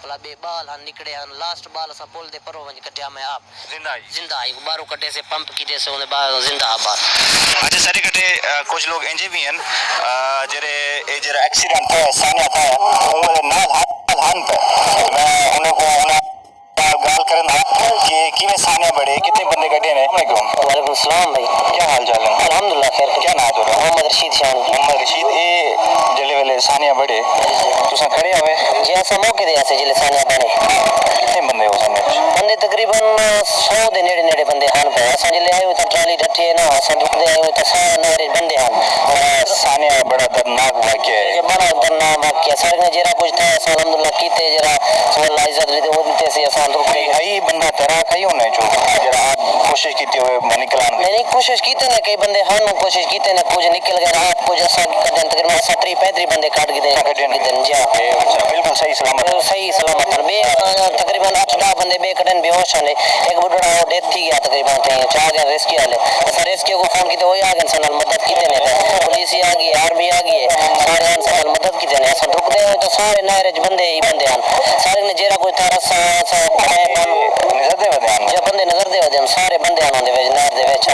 भला बे बाल हन निकड़े हन लास्ट बाल असा पुल दे परो वंज कटिया मैं आप जिंदा आई बारो कटे से पंप कीदे से उन्हें बाल जिंदा आ बाल अच्छा सारे कटे कुछ लोग इंजे भी हैं जेरे ए जेरा एक्सीडेंट था सानिया था उन्हें नाल हान पे मैं उन्हें को गाल करना कि किवें सानिया बड़े कितने बंदे कटे ने वालेकुम सलाम भाई क्या हाल चाल है अल्हम्दुलिल्लाह खैर क्या नाम है मोहम्मद रशीद शान मोहम्मद रशीद ए जले वाले सानिया बड़े तुसा खड़े हुए जी असा मौके दे आसे जिले सानिया बने कितने बंदे हो सानिया बंदे तकरीबन 100 दे नेड़े नेड़े बंदे हन पे असा जिले आए तो ट्राली डटे ना असा दुखदे आए तो सारे नेड़े बंदे हन सानिया बड़ा दर्दनाक वाकया है ये बड़ा दर्दनाक वाकया सारे ने जरा कुछ था अल्हम्दुलिल्लाह कीते जरा अल्लाह इज्जत दे वो दिते से असा दुखदे आई बंदा तेरा कई होने जो जरा आप कोशिश कीते हुए निकलान नहीं कोशिश कीते ने कई बंदे हन कोशिश कीते ने कुछ निकल गए रात कुछ असा कदन तकरीबन 70 35 बंदे काट गए दिन जा बिल्कुल सही सलामत बे तकरीबन 8-10 बंदे बे कटन बेहोश ने एक बुढ़ा डेथ थी गया तकरीबन थे चार गए रेस्क्यू वाले असा रेस्क्यू को फोन कीते वो आ गए सनल मदद कीते ने पुलिस आ गई आर्मी आ गई सारे सनल मदद कीते ने असा रुक दे तो सारे नायरज बंदे ही बंदे हन सारे ने जेरा कोई था रसा नजर दे वदन जब बंदे नजर दे वदन सारे बंदे आन दे वेज नहर दे वेच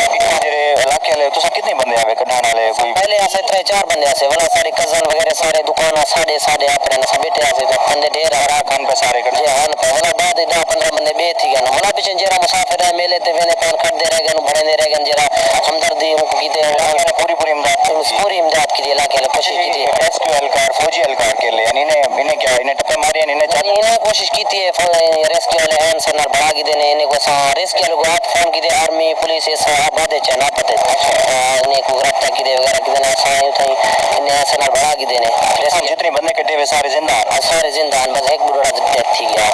जेरे इलाके वाले तुसा कितने बंदे आवे कढान वाले कोई पहले ऐसे 3-4 बंदे ऐसे वाला सारे कजन वगैरह सारे दुकान साढ़े अपने न सब बैठे ऐसे बंदे ढेर हरा खान पे सारे कढे हन पे वाला बाद 10-15 बंदे बे थी गन वाला पीछे जेरा मुसाफिर है मेले ते वेने पैन खड़ दे रह गन बड़े ने रह गन जेरा हमदर्दी उनको कीते पूरी इमदाद की इलाके वाले कोशिश की थी रेस्क्यू एलकार फौजी एलकार के लिए इन्हें क्या इन्हें टप्पे मारे इन्हें कोशिश की थी रेस्क्यू वाले हैं सनर बढ़ा के देने इन्हें को रेस्क्यू वाले को आप फोन की दे आर्मी पुलिस ऐसा बादे चना पते इन्हें को गिरफ्तार की दे वगैरह की देना सारे थे इन्हें सनर बढ़ा के देने रेस्क्यू जितने बंदे कटे हुए सारे जिंदा बस एक बुढ़ा डेथ थी गया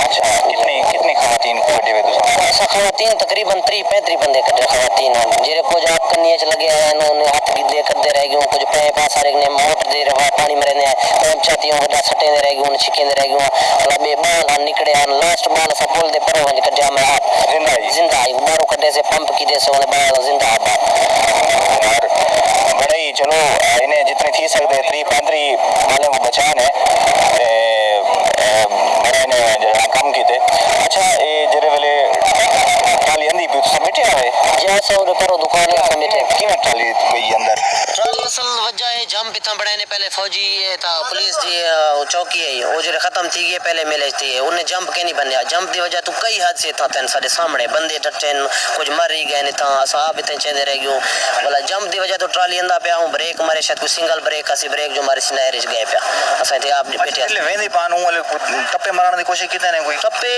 अच्छा कितने खवातीन को कटे हुए तुसा ऐसा खवातीन तकरीबन 30-35 बंदे कटे खवातीन जेरे कुछ आप कन्नीच लगे हैं उन्होंने हाथ गिद्दे करते रह गए कुछ पे सारे ने मोट दे रहा पानी में रहने पैम चातियों को सटे दे रह गए उन छिके दे रह गए मतलब बे बाल हन निकड़े हन लास्ट बाल सा पुल दे परो वंज कटिया मैं आप जिंदा आई बारो कटे से पंप की दे से उन्हें बाल जिंदा आ बड़े ही चलो इन्हें जितने थी सकते 30-35 वाले को बचाने बड़े ने जरा कम कीते अच्छा ये जरे वाले ट्राली अंदी भी समेटे आए जैसे उन्हें परो दुकान समेटे किवें ट्राली गई अंदर ट्राली असल वजह है जम पिता बड़े ने पहले फौजी था पुलिस जी चौकी है वो जो खत्म थी गई पहले मिले थी उन्हें जंप के नहीं बनया जंप की वजह तो कई हादसे था तेन सारे सामने बंदे टट्टे कुछ मर ही गए था साहब इतने चेंदे रह गयो बोला जंप की वजह तो ट्राली अंदा पे आऊं ब्रेक मारे शायद कोई सिंगल ब्रेक हसी ब्रेक जो मारे सिनाए रिज गए पे असा थे आप बैठे वेंदी पान वाले टप्पे मारने की कोशिश कीते ने कोई टप्पे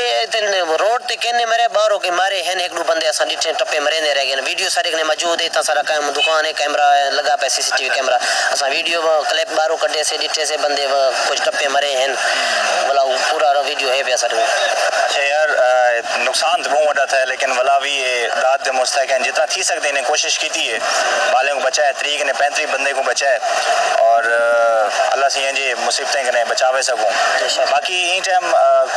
रोड ते केने मेरे बाहरों के मारे हैं एक दो बंदे असा डिटे टप्पे मरे ने रह गए वीडियो सारे ने मौजूद है सारा काम दुकान है कैमरा लगा पे सीसीटीवी कैमरा असा वीडियो क्लिप बारो कटे से डिटे से बंदे कुछ टप्पे मरे हैं बोला पूरा वीडियो है सर अच्छा यार नुकसान तो बहुत बड़ा था लेकिन वाला भी ये दाद दे मुस्तैक जितना थी सकते इन्हें कोशिश की थी बाले को बचाए 30 ने 35 बंदे को बचाए और अल्लाह से ये मुसीबतें कने बचावे सकूं बाकी इन टाइम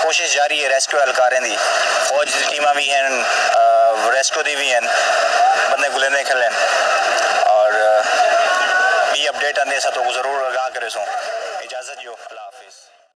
कोशिश जारी है रेस्क्यू एहलकारें दी फौज की टीमां भी हैं रेस्क्यू दी भी हैं बंदे को लेने खलें और भी अपडेट आने से तो जरूर आगाह करे सो